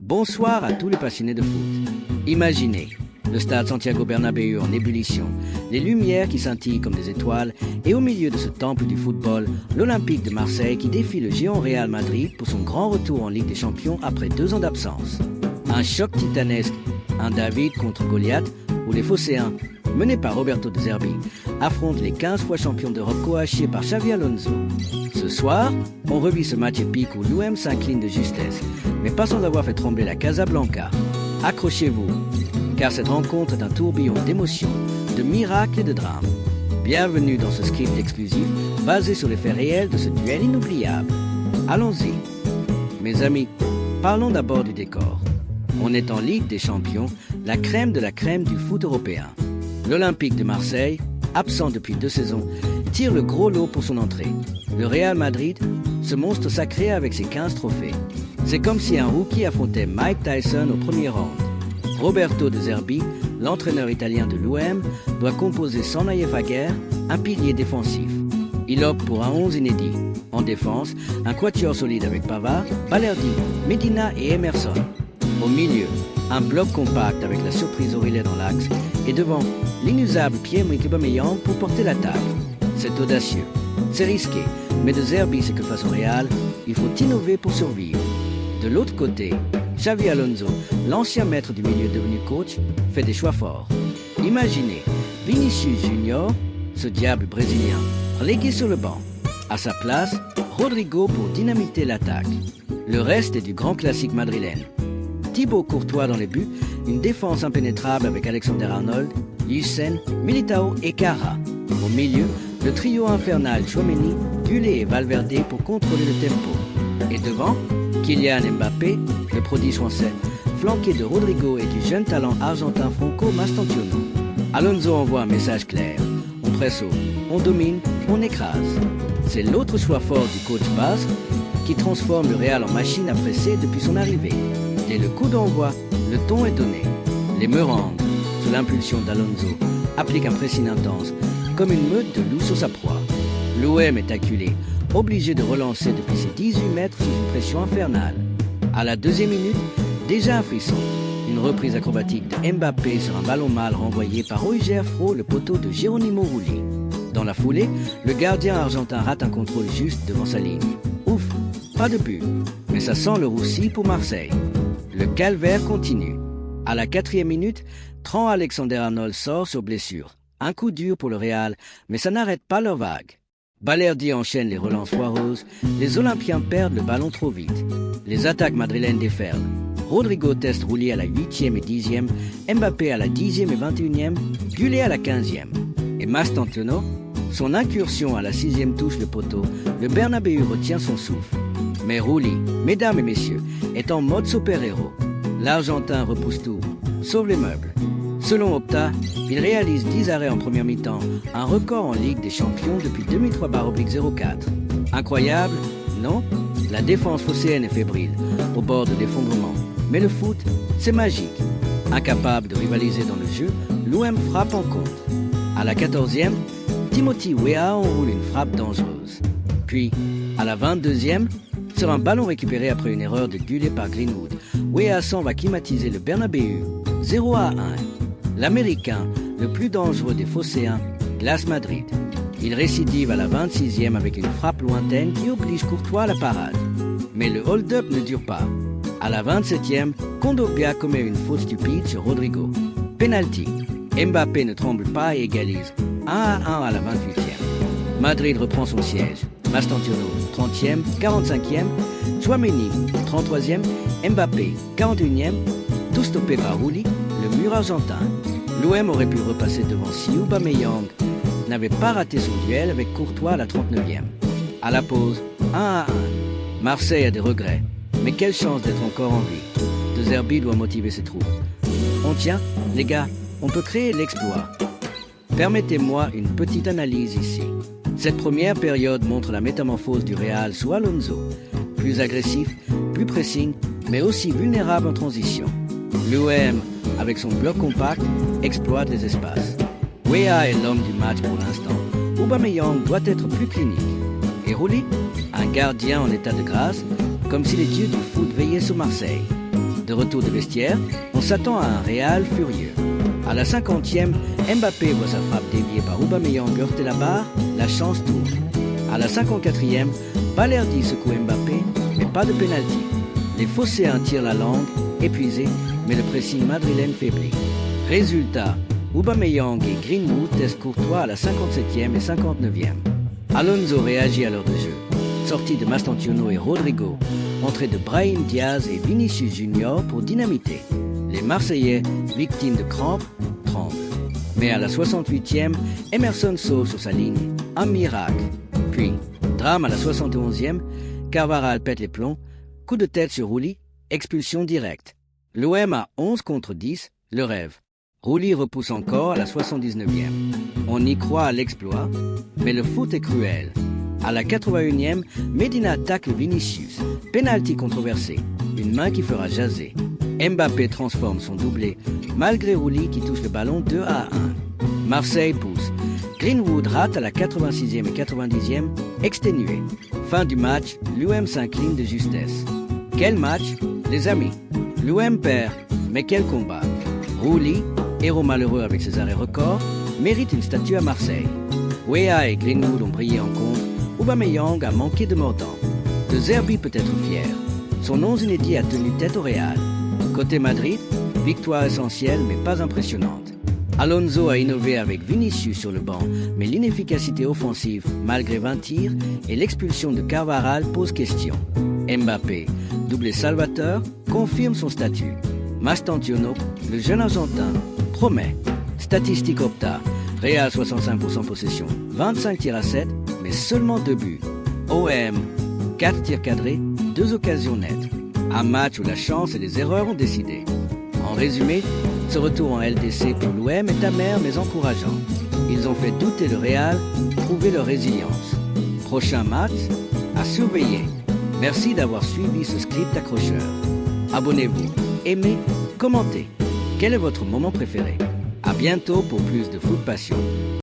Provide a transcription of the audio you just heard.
Bonsoir à tous les passionnés de foot. Imaginez le stade Santiago Bernabéu en ébullition, les lumières qui scintillent comme des étoiles, et au milieu de ce temple du football, l'Olympique de Marseille qui défie le géant Real Madrid pour son grand retour en Ligue des Champions après 2 ans d'absence. Un choc titanesque, un David contre Goliath, où les Phocéens, menés par Roberto De Zerbi, affrontent les 15 fois champions d'Europe coachés par Xabi Alonso. Ce soir, on revit ce match épique où l'OM s'incline de justesse, mais pas sans avoir fait trembler la Casablanca. Accrochez-vous, car cette rencontre est un tourbillon d'émotions, de miracles et de drames. Bienvenue dans ce script exclusif basé sur les faits réels de ce duel inoubliable. Allons-y. Mes amis, parlons d'abord du décor. On est en Ligue des Champions, la crème de la crème du foot européen. L'Olympique de Marseille, absent depuis 2 saisons, tire le gros lot pour son entrée. Le Real Madrid, ce monstre sacré avec ses 15 trophées. C'est comme si un rookie affrontait Mike Tyson au premier round. Roberto De Zerbi, l'entraîneur italien de l'OM, doit composer sans Naïef Aguerd un pilier défensif. Il opte pour un 11 inédit. En défense, un quatuor solide avec Pavard, Balerdi, Medina et Emerson. Au milieu, un bloc compact avec la surprise Aurélien dans l'axe et devant, l'inusable Pierre-Emerick Aubameyang pour porter l'attaque. C'est audacieux, c'est risqué, mais De Zerbi sait que face au Real, il faut innover pour survivre. De l'autre côté, Xabi Alonso, l'ancien maître du milieu devenu coach, fait des choix forts. Imaginez Vinicius Junior, ce diable brésilien, relégué sur le banc. À sa place, Rodrigo pour dynamiter l'attaque. Le reste est du grand classique madrilène. Thibaut Courtois dans les buts, une défense impénétrable avec Alexander-Arnold, Lucen, Militao et Cara. Au milieu, le trio infernal Tchouaméni, Gullet et Valverde pour contrôler le tempo. Et devant, Kylian Mbappé, le prodige français, flanqué de Rodrigo et du jeune talent argentin Franco Mastantuono. Alonso envoie un message clair. On presse haut, on domine, on écrase. C'est l'autre choix fort du coach Basque qui transforme le Real en machine à presser depuis son arrivée. Dès le coup d'envoi, le ton est donné. Les Merengues, sous l'impulsion d'Alonso, appliquent un pressing intense, comme une meute de loups sur sa proie. L'OM est acculé, obligé de relancer depuis ses 18 mètres sous une pression infernale. À la 2e minute, déjà un frisson. Une reprise acrobatique de Mbappé sur un ballon mal renvoyé par Ruiger Fro, le poteau de Geronimo Rulli. Dans la foulée, le gardien argentin rate un contrôle juste devant sa ligne. Ouf, pas de but, mais ça sent le roussi pour Marseille. Le calvaire continue. À la 4e minute, Trent Alexander-Arnold sort sur blessure. Un coup dur pour le Real, mais ça n'arrête pas leur vague. Balerdi enchaîne les relances foireuses, les Olympiens perdent le ballon trop vite. Les attaques madrilènes déferlent. Rodrigo teste Rulli à la 8e et 10e, Mbappé à la 10e et 21e, Gullet à la 15e. Et Mastantuono, son incursion à la 6e touche le poteau, le Bernabéu retient son souffle. Mais Rulli, mesdames et messieurs, est en mode super-héros. L'Argentin repousse tout, sauve les meubles. Selon Opta, il réalise 10 arrêts en première mi-temps, un record en Ligue des Champions depuis 2003/04. Incroyable? Non? La défense phocéenne est fébrile, au bord de l'effondrement. Mais le foot, c'est magique. Incapable de rivaliser dans le jeu, l'OM frappe en contre. À la 14e, Timothy Weah enroule une frappe dangereuse. Puis, à la 22e, sur un ballon récupéré après une erreur de Gullet par Greenwood, Weah va climatiser le Bernabéu, 0-1. L'Américain, le plus dangereux des Phocéens, glace Madrid. Il récidive à la 26e avec une frappe lointaine qui oblige Courtois à la parade. Mais le hold-up ne dure pas. À la 27e, Kondogbia commet une faute stupide sur Rodrigo. Penalty. Mbappé ne tremble pas et égalise 1-1 à la 28e. Madrid reprend son siège. Mastantuono, 30e, 45e, Tchouaméni, 33e, Mbappé, 41e, tout stoppé par Rulli, le mur argentin. L'OM aurait pu repasser devant si Aubameyang n'avait pas raté son duel avec Courtois à la 39e. À la pause, 1-1. Marseille a des regrets, mais quelle chance d'être encore en vie. De Zerbi doit motiver ses troupes. On tient, les gars, on peut créer l'exploit. Permettez-moi une petite analyse ici. Cette première période montre la métamorphose du Real sous Alonso. Plus agressif, plus pressing, mais aussi vulnérable en transition. L'OM, avec son bloc compact, exploite les espaces. Weah est l'homme du match pour l'instant. Aubameyang doit être plus clinique. Et Rulli, un gardien en état de grâce, comme si les dieux du foot veillaient sur Marseille. De retour de vestiaire, on s'attend à un Real furieux. À la 50e, Mbappé voit sa frappe déviée par Aubameyang heurter la barre, la chance tourne. À la 54e, Balerdi secoue Mbappé, mais pas de pénalty. Les Phocéens tirent la langue, épuisés, mais le pressing madrilène faiblit. Résultat, Aubameyang et Greenwood testent Courtois à la 57e et 59e. Alonso réagit à l'heure de jeu. Sortie de Mastantuono et Rodrigo, entrée de Brahim Diaz et Vinicius Junior pour dynamiter. Les Marseillais, victimes de crampes, tremblent. Mais à la 68e, Emerson sauve sur sa ligne, un miracle. Puis, drame à la 71e, Carvajal pète les plombs, coup de tête sur Rulli, expulsion directe. L'OM a 11 contre 10, le rêve. Rulli repousse encore à la 79e. On y croit à l'exploit, mais le foot est cruel. À la 81e, Medina tacle Vinicius, pénalty controversé, une main qui fera jaser. Mbappé transforme son doublé, malgré Rulli qui touche le ballon 2-1. Marseille pousse. Greenwood rate à la 86e et 90e, exténué. Fin du match, l'OM s'incline de justesse. Quel match, les amis. L'OM perd, mais quel combat. Rulli, héros malheureux avec ses arrêts records, mérite une statue à Marseille. Weah et Greenwood ont brillé en contre, Aubameyang a manqué de mordant. De Zerbi peut être fier. Son 11 inédit a tenu tête au Real. Côté Madrid, victoire essentielle mais pas impressionnante. Alonso a innové avec Vinicius sur le banc, mais l'inefficacité offensive, malgré 20 tirs, et l'expulsion de Carvajal pose question. Mbappé, doublé Salvateur, confirme son statut. Mastantuono, le jeune Argentin, promet. Statistique Opta, Real 65% possession, 25 tirs à 7, mais seulement 2 buts. OM, 4 tirs cadrés, 2 occasions nettes. Un match où la chance et les erreurs ont décidé. En résumé, ce retour en LDC pour l'OM est amer mais encourageant. Ils ont fait douter le Real, prouver leur résilience. Prochain match, à surveiller. Merci d'avoir suivi ce script accrocheur. Abonnez-vous, aimez, commentez. Quel est votre moment préféré? À bientôt pour plus de Foot Passion.